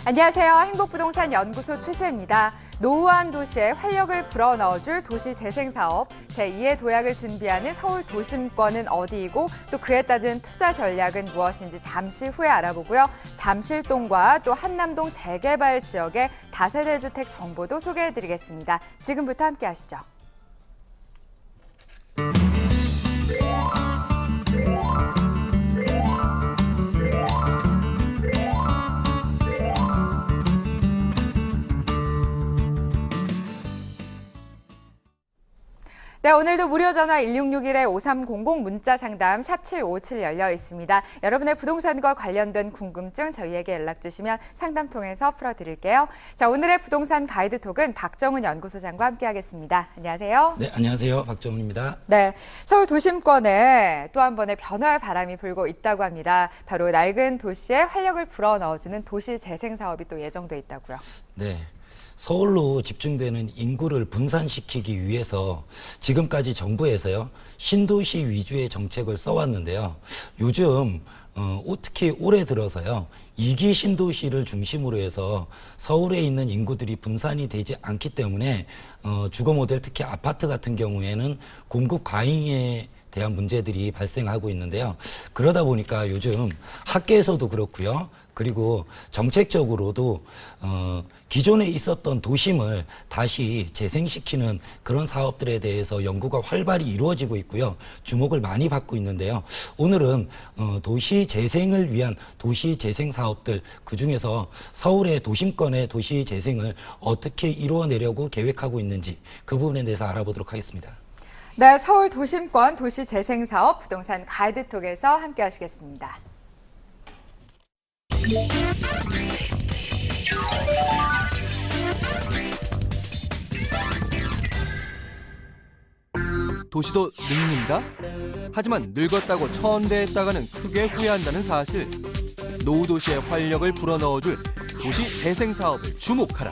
안녕하세요. 행복부동산 연구소 최수혜입니다. 노후한 도시에 활력을 불어넣어줄 도시재생사업 제2의 도약을 준비하는 서울 도심권은 어디이고 또 그에 따른 투자 전략은 무엇인지 잠시 후에 알아보고요. 잠실동과 또 한남동 재개발 지역의 다세대 주택 정보도 소개해드리겠습니다. 지금부터 함께 하시죠. 네, 오늘도 무료 전화 1661-5300 문자 상담 샵 757 열려 있습니다. 여러분의 부동산과 관련된 궁금증 저희에게 연락 주시면 상담 통해서 풀어드릴게요. 자, 오늘의 부동산 가이드톡은 박정훈 연구소장과 함께하겠습니다. 안녕하세요. 네, 안녕하세요. 박정훈입니다. 네, 서울 도심권에 또 한 번의 변화의 바람이 불고 있다고 합니다. 바로 낡은 도시에 활력을 불어넣어주는 도시재생 사업이 또 예정돼 있다고요. 네. 서울로 집중되는 인구를 분산시키기 위해서 지금까지 정부에서요 신도시 위주의 정책을 써왔는데요. 요즘 특히 올해 들어서요 2기 신도시를 중심으로 해서 서울에 있는 인구들이 분산이 되지 않기 때문에 주거 모델 특히 아파트 같은 경우에는 공급 과잉에 대한 문제들이 발생하고 있는데요. 그러다 보니까 요즘 학계에서도 그렇고요. 그리고 정책적으로도 기존에 있었던 도심을 다시 재생시키는 그런 사업들에 대해서 연구가 활발히 이루어지고 있고요. 주목을 많이 받고 있는데요. 오늘은 도시 재생을 위한 도시 재생 사업들, 그중에서 서울의 도심권의 도시 재생을 어떻게 이루어내려고 계획하고 있는지 그 부분에 대해서 알아보도록 하겠습니다. 네, 서울 도심권 도시재생사업 부동산 가이드톡에서 함께 하시겠습니다. 도시도 늙는다? 하지만 늙었다고 천대했다가는 크게 후회한다는 사실. 노후 도시의 활력을 불어넣어줄 도시 재생 사업을 주목하라.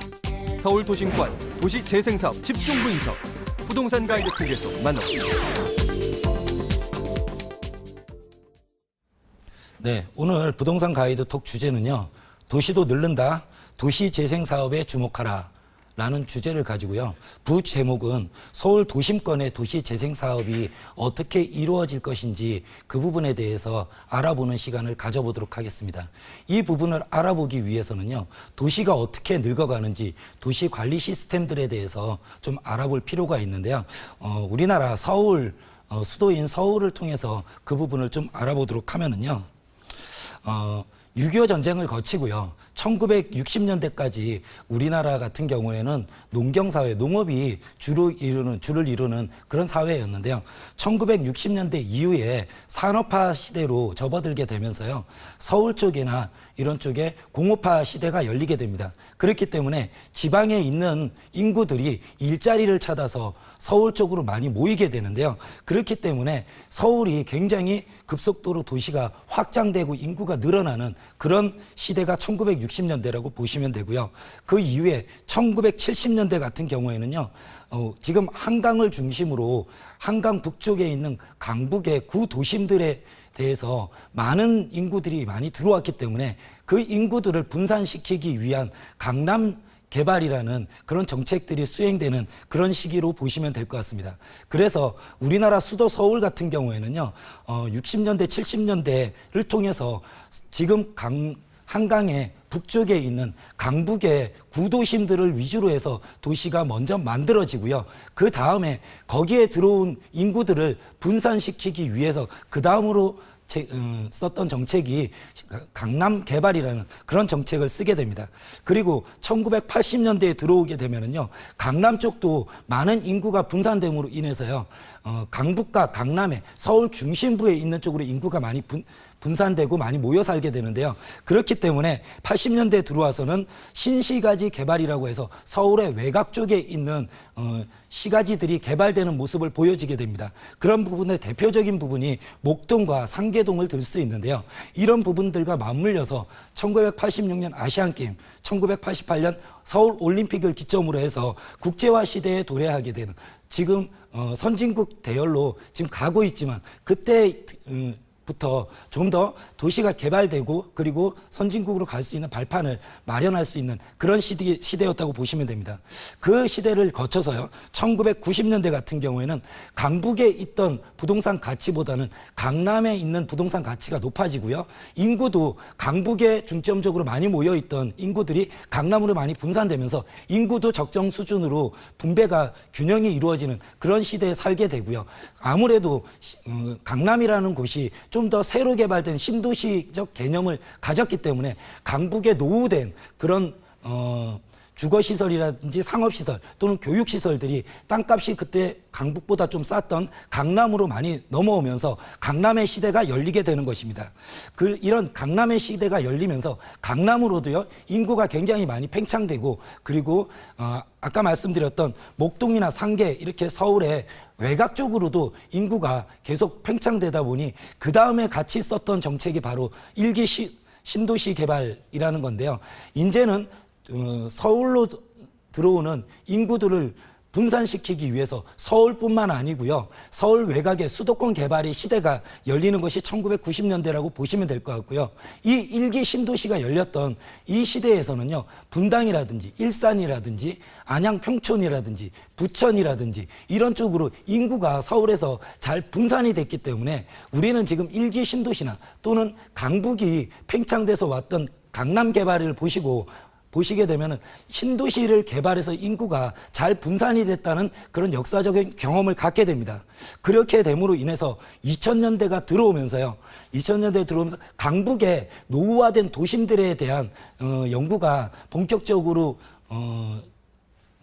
서울 도심권 도시 재생 사업 집중 분석. 부동산 가이드 톡에서 만나봅니다. 네, 오늘 부동산 가이드 톡 주제는요. 도시도 늙는다. 도시 재생 사업에 주목하라. 라는 주제를 가지고요. 부 제목은 서울 도심권의 도시 재생 사업이 어떻게 이루어질 것인지 그 부분에 대해서 알아보는 시간을 가져보도록 하겠습니다. 이 부분을 알아보기 위해서는요. 도시가 어떻게 늙어가는지 도시 관리 시스템들에 대해서 좀 알아볼 필요가 있는데요. 우리나라 서울, 수도인 서울을 통해서 그 부분을 좀 알아보도록 하면은요. 6.25 전쟁을 거치고요. 1960년대까지 우리나라 같은 경우에는 농경사회, 농업이 줄을 이루는 그런 사회였는데요. 1960년대 이후에 산업화 시대로 접어들게 되면서요. 서울 쪽이나 이런 쪽에 공업화 시대가 열리게 됩니다. 그렇기 때문에 지방에 있는 인구들이 일자리를 찾아서 서울 쪽으로 많이 모이게 되는데요. 그렇기 때문에 서울이 굉장히 급속도로 도시가 확장되고 인구가 늘어나는 그런 시대가 1960년대라고 보시면 되고요. 그 이후에 1970년대 같은 경우에는요. 지금 한강을 중심으로 한강 북쪽에 있는 강북의 구도심들에 대해서 많은 인구들이 많이 들어왔기 때문에 그 인구들을 분산시키기 위한 강남 개발이라는 그런 정책들이 수행되는 그런 시기로 보시면 될 것 같습니다. 그래서 우리나라 수도 서울 같은 경우에는요, 60년대, 70년대를 통해서 지금 한강의 북쪽에 있는 강북의 구도심들을 위주로 해서 도시가 먼저 만들어지고요. 그 다음에 거기에 들어온 인구들을 분산시키기 위해서 그 다음으로 썼던 정책이 강남 개발이라는 그런 정책을 쓰게 됩니다. 그리고 1980년대에 들어오게 되면은요, 강남 쪽도 많은 인구가 분산됨으로 인해서요, 강북과 강남의 서울 중심부에 있는 쪽으로 인구가 많이 분산되고 많이 모여 살게 되는데요. 그렇기 때문에 80년대에 들어와서는 신시가지 개발이라고 해서 서울의 외곽 쪽에 있는 시가지들이 개발되는 모습을 보여지게 됩니다. 그런 부분의 대표적인 부분이 목동과 상계동을 들 수 있는데요. 이런 부분들과 맞물려서 1986년 아시안게임, 1988년 서울올림픽을 기점으로 해서 국제화 시대에 도래하게 되는 지금 선진국 대열로 지금 가고 있지만 그때 부터 좀 더 도시가 개발되고 그리고 선진국으로 갈 수 있는 발판을 마련할 수 있는 그런 시대였다고 보시면 됩니다. 그 시대를 거쳐서요. 1990년대 같은 경우에는 강북에 있던 부동산 가치보다는 강남에 있는 부동산 가치가 높아지고요. 인구도 강북에 중점적으로 많이 모여있던 인구들이 강남으로 많이 분산되면서 인구도 적정 수준으로 분배가 균형이 이루어지는 그런 시대에 살게 되고요. 아무래도 강남이라는 곳이 좀 더 새로 개발된 신도시적 개념을 가졌기 때문에 강북에 노후된 그런 주거시설이라든지 상업시설 또는 교육시설들이 땅값이 그때 강북보다 좀 쌌던 강남으로 많이 넘어오면서 강남의 시대가 열리게 되는 것입니다. 이런 강남의 시대가 열리면서 강남으로도요, 인구가 굉장히 많이 팽창되고 그리고 아까 말씀드렸던 목동이나 상계 이렇게 서울의 외곽 쪽으로도 인구가 계속 팽창되다 보니 그 다음에 같이 썼던 정책이 바로 일기 신도시 개발이라는 건데요. 이제는 서울로 들어오는 인구들을 분산시키기 위해서 서울뿐만 아니고요. 서울 외곽의 수도권 개발의 시대가 열리는 것이 1990년대라고 보시면 될 것 같고요. 이 일기 신도시가 열렸던 이 시대에서는요. 분당이라든지 일산이라든지 안양 평촌이라든지 부천이라든지 이런 쪽으로 인구가 서울에서 잘 분산이 됐기 때문에 우리는 지금 일기 신도시나 또는 강북이 팽창돼서 왔던 강남 개발을 보시게 되면은 신도시를 개발해서 인구가 잘 분산이 됐다는 그런 역사적인 경험을 갖게 됩니다. 그렇게 됨으로 인해서 2000년대가 들어오면서요. 2000년대에 들어오면서 강북의 노후화된 도심들에 대한 연구가 본격적으로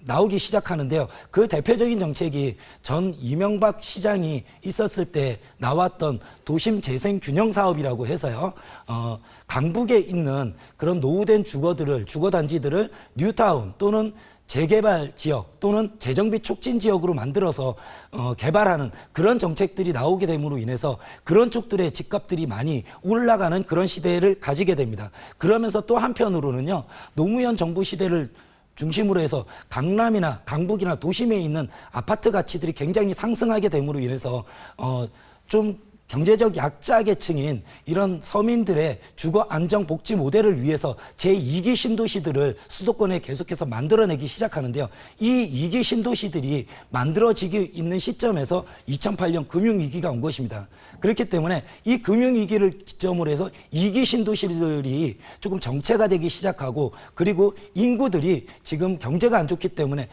나오기 시작하는데요. 그 대표적인 정책이 전 이명박 시장이 있었을 때 나왔던 도심 재생 균형 사업이라고 해서요. 강북에 있는 그런 노후된 주거단지들을 뉴타운 또는 재개발 지역 또는 재정비 촉진 지역으로 만들어서 개발하는 그런 정책들이 나오게 됨으로 인해서 그런 쪽들의 집값들이 많이 올라가는 그런 시대를 가지게 됩니다. 그러면서 또 한편으로는요. 노무현 정부 시대를 중심으로 해서 강남이나 강북이나 도심에 있는 아파트 가치들이 굉장히 상승하게 됨으로 인해서 좀 경제적 약자 계층인 이런 서민들의 주거 안정 복지 모델을 위해서 제2기 신도시들을 수도권에 계속해서 만들어내기 시작하는데요. 이 2기 신도시들이 만들어지기 있는 시점에서 2008년 금융위기가 온 것입니다. 그렇기 때문에 이 금융위기를 기점으로 해서 2기 신도시들이 조금 정체가 되기 시작하고 그리고 인구들이 지금 경제가 안 좋기 때문에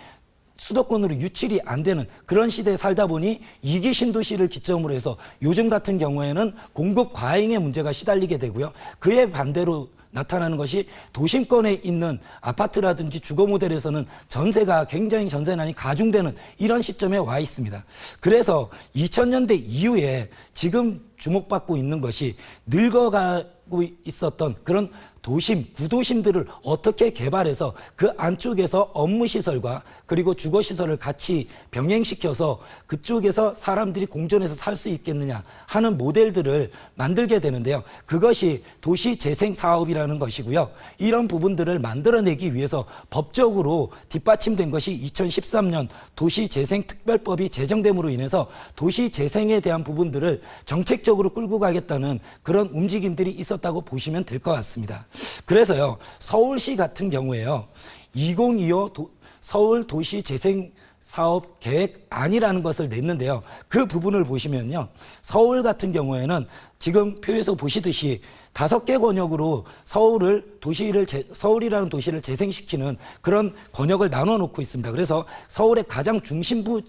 수도권으로 유출이 안 되는 그런 시대에 살다 보니 2기 신도시를 기점으로 해서 요즘 같은 경우에는 공급 과잉의 문제가 시달리게 되고요. 그에 반대로 나타나는 것이 도심권에 있는 아파트라든지 주거 모델에서는 전세가 굉장히 전세난이 가중되는 이런 시점에 와 있습니다. 그래서 2000년대 이후에 지금 주목받고 있는 것이 늙어가고 있었던 그런 도심, 구도심들을 어떻게 개발해서 그 안쪽에서 업무시설과 그리고 주거시설을 같이 병행시켜서 그쪽에서 사람들이 공존해서 살 수 있겠느냐 하는 모델들을 만들게 되는데요. 그것이 도시재생사업이라는 것이고요. 이런 부분들을 만들어내기 위해서 법적으로 뒷받침된 것이 2013년 도시재생특별법이 제정됨으로 인해서 도시재생에 대한 부분들을 정책적으로 끌고 가겠다는 그런 움직임들이 있었다고 보시면 될 것 같습니다. 그래서요, 서울시 같은 경우에요, 2025 서울 도시 재생 사업 계획안이라는 것을 냈는데요. 그 부분을 보시면요, 서울 같은 경우에는 지금 표에서 보시듯이 5개 권역으로 서울이라는 도시를 재생시키는 그런 권역을 나눠 놓고 있습니다. 그래서 서울의 가장 중심부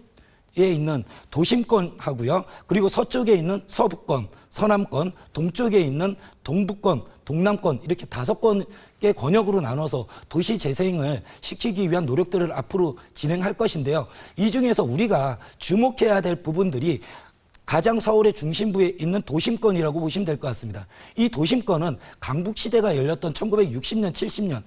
에 있는 도심권하고요. 그리고 서쪽에 있는 서북권, 서남권, 동쪽에 있는 동북권, 동남권 이렇게 5권의 권역으로 나눠서 도시 재생을 시키기 위한 노력들을 앞으로 진행할 것인데요. 이 중에서 우리가 주목해야 될 부분들이 가장 서울의 중심부에 있는 도심권이라고 보시면 될 것 같습니다. 이 도심권은 강북시대가 열렸던 1960년, 70년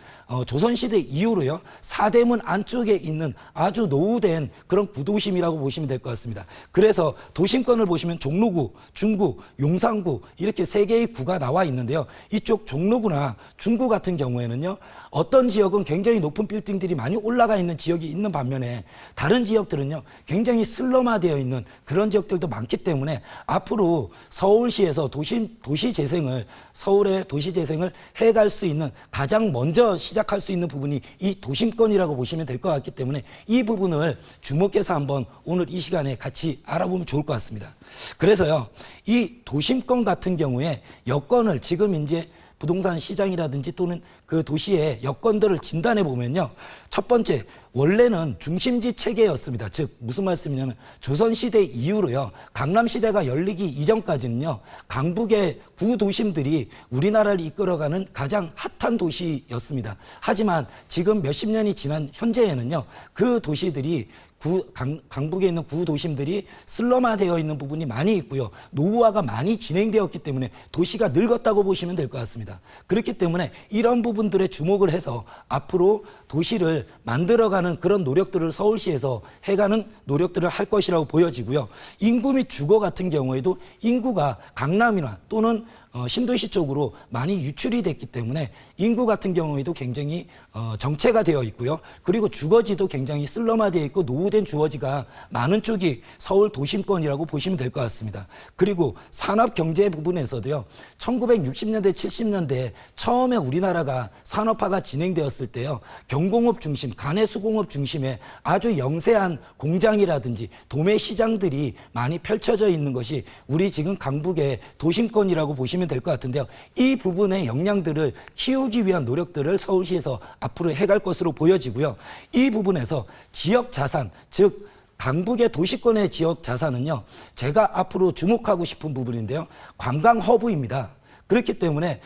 조선시대 이후로요, 사대문 안쪽에 있는 아주 노후된 그런 구도심이라고 보시면 될 것 같습니다. 그래서 도심권을 보시면 종로구, 중구, 용산구 이렇게 세 개의 구가 나와 있는데요. 이쪽 종로구나 중구 같은 경우에는요, 어떤 지역은 굉장히 높은 빌딩들이 많이 올라가 있는 지역이 있는 반면에 다른 지역들은요, 굉장히 슬럼화되어 있는 그런 지역들도 많기 때문에 앞으로 서울시에서 도시 재생을, 서울의 도시 재생을 해갈 수 있는 가장 먼저 시작할 수 있는 부분이 이 도심권이라고 보시면 될 것 같기 때문에 이 부분을 주목해서 한번 오늘 이 시간에 같이 알아보면 좋을 것 같습니다. 그래서요, 이 도심권 같은 경우에 여건을 지금 이제 부동산 시장이라든지 또는 그 도시의 여건들을 진단해 보면요, 첫 번째, 원래는 중심지 체계였습니다. 즉 무슨 말씀이냐면 조선시대 이후로요, 강남시대가 열리기 이전까지는요, 강북의 구도심들이 우리나라를 이끌어가는 가장 핫한 도시였습니다. 하지만 지금 몇십 년이 지난 현재에는요, 그 도시들이 강북에 있는 구도심들이 슬럼화되어 있는 부분이 많이 있고요, 노후화가 많이 진행되었기 때문에 도시가 늙었다고 보시면 될 것 같습니다. 그렇기 때문에 이런 부분들에 주목을 해서 앞으로 도시를 만들어가는 그런 노력들을 서울시에서 해가는 노력들을 할 것이라고 보여지고요. 인구 및 주거 같은 경우에도 인구가 강남이나 또는 신도시 쪽으로 많이 유출이 됐기 때문에 인구 같은 경우에도 굉장히 정체가 되어 있고요. 그리고 주거지도 굉장히 슬럼화되어 있고 노후된 주거지가 많은 쪽이 서울 도심권이라고 보시면 될 것 같습니다. 그리고 산업 경제 부분에서도요, 1960년대, 70년대 처음에 우리나라가 산업화가 진행되었을 때요, 경공업 중심, 가내수공업 중심의 아주 영세한 공장이라든지 도매 시장들이 많이 펼쳐져 있는 것이 우리 지금 강북의 도심권이라고 보시면 될 것 같은데요. 이 부분의 역량들을 키우기 위한 노력들을 서울시에서 앞으로 해갈 것으로 보여지고요. 이 부분에서 지역 자산, 즉 강북의 도시권의 지역 자산은요, 제가 앞으로 주목하고 싶은 부분인데요, 관광 허브입니다. 그렇기 때문에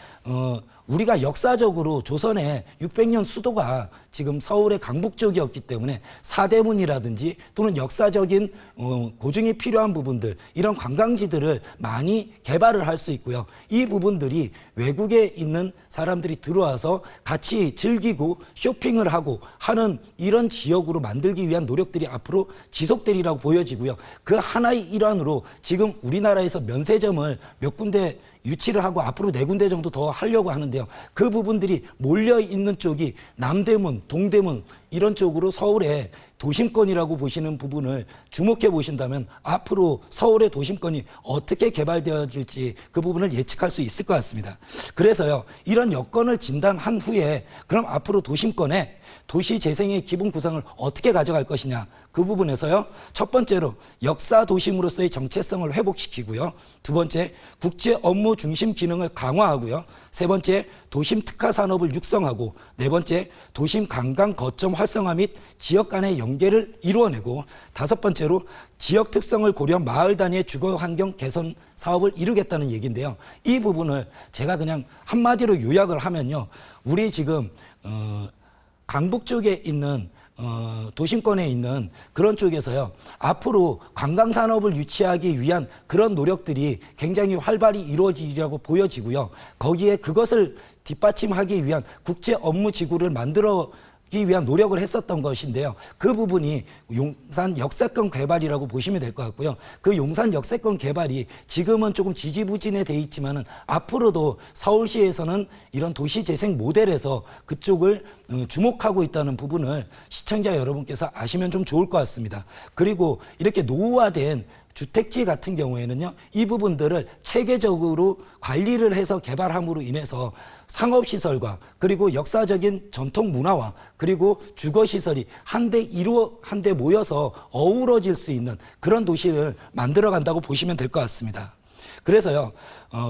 우리가 역사적으로 조선의 600년 수도가 지금 서울의 강북 쪽이었기 때문에 사대문이라든지 또는 역사적인 고증이 필요한 부분들, 이런 관광지들을 많이 개발을 할 수 있고요. 이 부분들이 외국에 있는 사람들이 들어와서 같이 즐기고 쇼핑을 하고 하는 이런 지역으로 만들기 위한 노력들이 앞으로 지속되리라고 보여지고요. 그 하나의 일환으로 지금 우리나라에서 면세점을 몇 군데 유치를 하고 앞으로 4군데 정도 더 하려고 하는데요. 그 부분들이 몰려있는 쪽이 남대문, 동대문 이런 쪽으로 서울의 도심권이라고 보시는 부분을 주목해 보신다면 앞으로 서울의 도심권이 어떻게 개발되어질지 그 부분을 예측할 수 있을 것 같습니다. 그래서요, 이런 여건을 진단한 후에 그럼 앞으로 도심권에 도시 재생의 기본 구상을 어떻게 가져갈 것이냐, 그 부분에서요, 첫 번째로 역사 도심으로서의 정체성을 회복시키고요, 두 번째 국제 업무 중심 기능을 강화하고요, 세 번째 도심 특화 산업을 육성하고, 네 번째 도심 관광 거점 활성화 및 지역 간의 연계를 이루어내고, 다섯 번째로 지역 특성을 고려한 마을 단위의 주거 환경 개선 사업을 이루겠다는 얘기인데요. 이 부분을 제가 그냥 한마디로 요약을 하면요, 우리 지금 강북 쪽에 있는 도심권에 있는 그런 쪽에서요, 앞으로 관광산업을 유치하기 위한 그런 노력들이 굉장히 활발히 이루어지리라고 보여지고요. 거기에 그것을 뒷받침하기 위한 국제 업무 지구를 만들기 위한 노력을 했었던 것인데요. 그 부분이 용산 역세권 개발이라고 보시면 될 것 같고요. 그 용산 역세권 개발이 지금은 조금 지지부진해 돼 있지만은 앞으로도 서울시에서는 이런 도시재생 모델에서 그쪽을 주목하고 있다는 부분을 시청자 여러분께서 아시면 좀 좋을 것 같습니다. 그리고 이렇게 노후화된 주택지 같은 경우에는요, 이 부분들을 체계적으로 관리를 해서 개발함으로 인해서 상업시설과 그리고 역사적인 전통 문화와 그리고 주거시설이 한데 모여서 어우러질 수 있는 그런 도시를 만들어간다고 보시면 될 것 같습니다. 그래서요,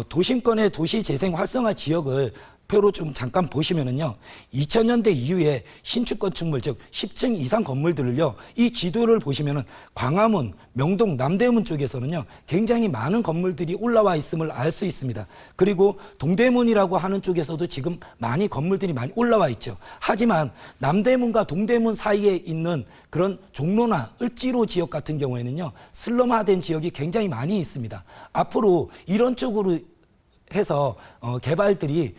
도심권의 도시재생 활성화 지역을 표로 좀 잠깐 보시면은요, 2000년대 이후에 신축 건축물, 즉 10층 이상 건물들을요, 이 지도를 보시면은 광화문, 명동, 남대문 쪽에서는요, 굉장히 많은 건물들이 올라와 있음을 알 수 있습니다. 그리고 동대문이라고 하는 쪽에서도 지금 많이 건물들이 많이 올라와 있죠. 하지만 남대문과 동대문 사이에 있는 그런 종로나 을지로 지역 같은 경우에는요, 슬럼화된 지역이 굉장히 많이 있습니다. 앞으로 이런 쪽으로 해서 개발들이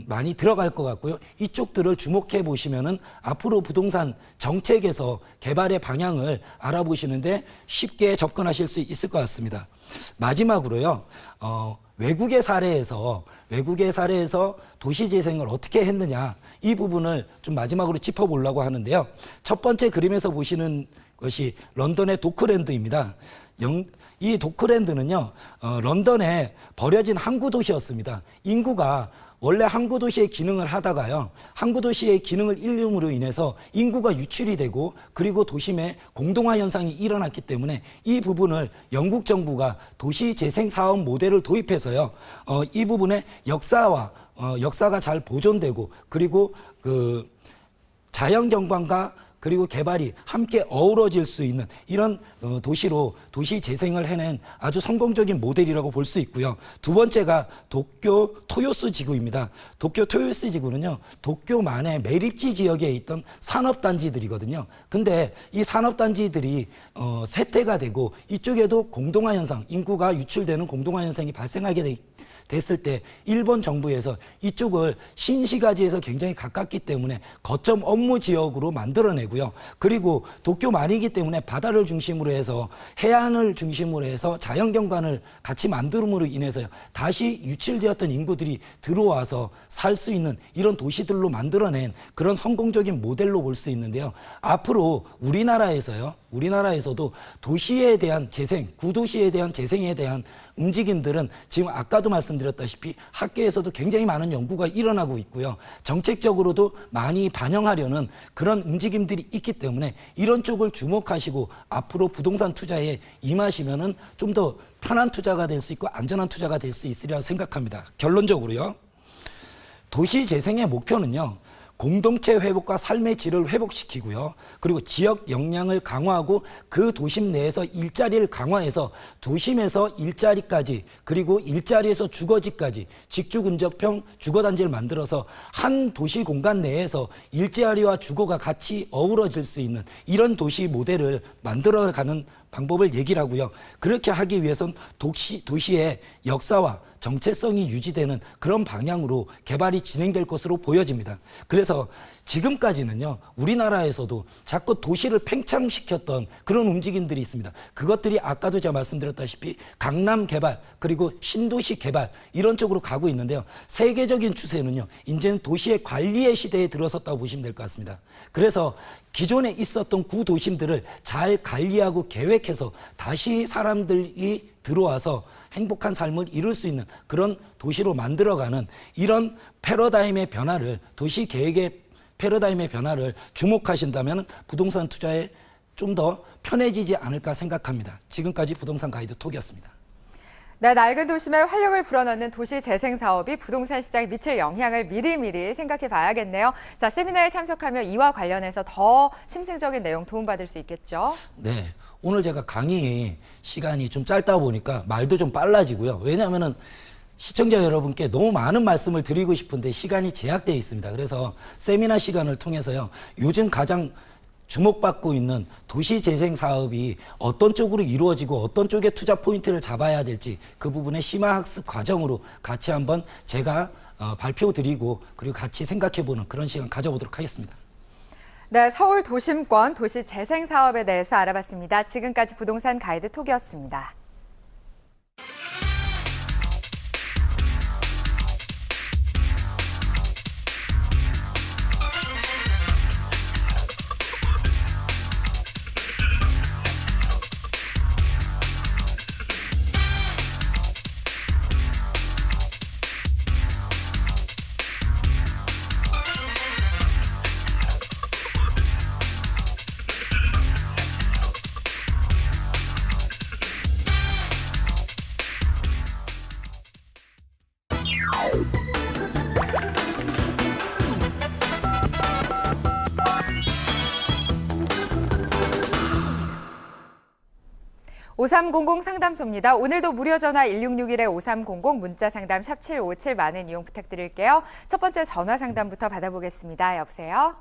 많이 들어갈 것 같고요. 이쪽들을 주목해 보시면은 앞으로 부동산 정책에서 개발의 방향을 알아보시는데 쉽게 접근하실 수 있을 것 같습니다. 마지막으로요. 외국의 사례에서 도시 재생을 어떻게 했느냐 이 부분을 좀 마지막으로 짚어보려고 하는데요. 첫 번째 그림에서 보시는 것이 런던의 도크랜드입니다. 이 도크랜드는요, 런던에 버려진 항구 도시였습니다. 인구가 원래 항구 도시의 기능을 하다가요, 항구 도시의 기능을 잃음으로 인해서 인구가 유출이 되고 그리고 도심의 공동화 현상이 일어났기 때문에 이 부분을 영국 정부가 도시 재생 사업 모델을 도입해서요, 이 부분의 역사가 잘 보존되고 그리고 그 자연 경관과 그리고 개발이 함께 어우러질 수 있는 이런 도시로 도시 재생을 해낸 아주 성공적인 모델이라고 볼 수 있고요. 두 번째가 도쿄 토요스 지구입니다. 도쿄 토요스 지구는요, 도쿄만의 매립지 지역에 있던 산업단지들이거든요. 근데 이 산업단지들이 쇠퇴가 되고 이쪽에도 공동화 현상, 인구가 유출되는 공동화 현상이 발생하게 됐을 때 일본 정부에서 이쪽을 신시가지에서 굉장히 가깝기 때문에 거점 업무 지역으로 만들어내고요. 그리고 도쿄만이기 때문에 바다를 중심으로 해서 해안을 중심으로 해서 자연경관을 같이 만들음으로 인해서 다시 유출되었던 인구들이 들어와서 살 수 있는 이런 도시들로 만들어낸 그런 성공적인 모델로 볼 수 있는데요. 앞으로 우리나라에서도 도시에 대한 재생, 구도시에 대한 재생에 대한 움직임들은 지금 아까도 말씀드렸다시피 학계에서도 굉장히 많은 연구가 일어나고 있고요. 정책적으로도 많이 반영하려는 그런 움직임들이 있기 때문에 이런 쪽을 주목하시고 앞으로 부동산 투자에 임하시면은 좀 더 편한 투자가 될 수 있고 안전한 투자가 될 수 있으리라 생각합니다. 결론적으로요. 도시 재생의 목표는요, 공동체 회복과 삶의 질을 회복시키고요. 그리고 지역 역량을 강화하고 그 도심 내에서 일자리를 강화해서 도심에서 일자리까지 그리고 일자리에서 주거지까지 직주근접형 주거단지를 만들어서 한 도시 공간 내에서 일자리와 주거가 같이 어우러질 수 있는 이런 도시 모델을 만들어가는 방법을 얘기를 하고요. 그렇게 하기 위해선 도시의 역사와 정체성이 유지되는 그런 방향으로 개발이 진행될 것으로 보여집니다. 그래서 지금까지는요, 우리나라에서도 자꾸 도시를 팽창시켰던 그런 움직임들이 있습니다. 그것들이 아까도 제가 말씀드렸다시피 강남 개발 그리고 신도시 개발 이런 쪽으로 가고 있는데요. 세계적인 추세는요, 이제는 도시의 관리의 시대에 들어섰다고 보시면 될 것 같습니다. 그래서 기존에 있었던 구도심들을 잘 관리하고 계획해서 다시 사람들이 들어와서 행복한 삶을 이룰 수 있는 그런 도시로 만들어가는 이런 패러다임의 변화를, 도시 계획의 패러다임의 변화를 주목하신다면 부동산 투자에 좀 더 편해지지 않을까 생각합니다. 지금까지 부동산 가이드 톡이었습니다. 네, 낡은 도심에 활력을 불어넣는 도시 재생 사업이 부동산 시장에 미칠 영향을 미리미리 생각해 봐야겠네요. 자, 세미나에 참석하면 이와 관련해서 더 심층적인 내용 도움받을 수 있겠죠? 네, 오늘 제가 강의 시간이 좀 짧다 보니까 말도 좀 빨라지고요. 왜냐하면은 시청자 여러분께 너무 많은 말씀을 드리고 싶은데 시간이 제약되어 있습니다. 그래서 세미나 시간을 통해서요, 요즘 가장 주목받고 있는 도시 재생 사업이 어떤 쪽으로 이루어지고 어떤 쪽에 투자 포인트를 잡아야 될지 그 부분의 심화학습 과정으로 같이 한번 제가 발표 드리고 그리고 같이 생각해보는 그런 시간 가져보도록 하겠습니다. 네, 서울 도심권 도시 재생 사업에 대해서 알아봤습니다. 지금까지 부동산 가이드 톡이었습니다. (5300) 상담소입니다. 오늘도 무료 전화 1661-5300 문자 상담 샵 757 많은 이용 부탁드릴게요. 첫 번째 전화 상담부터 받아보겠습니다. 여보세요?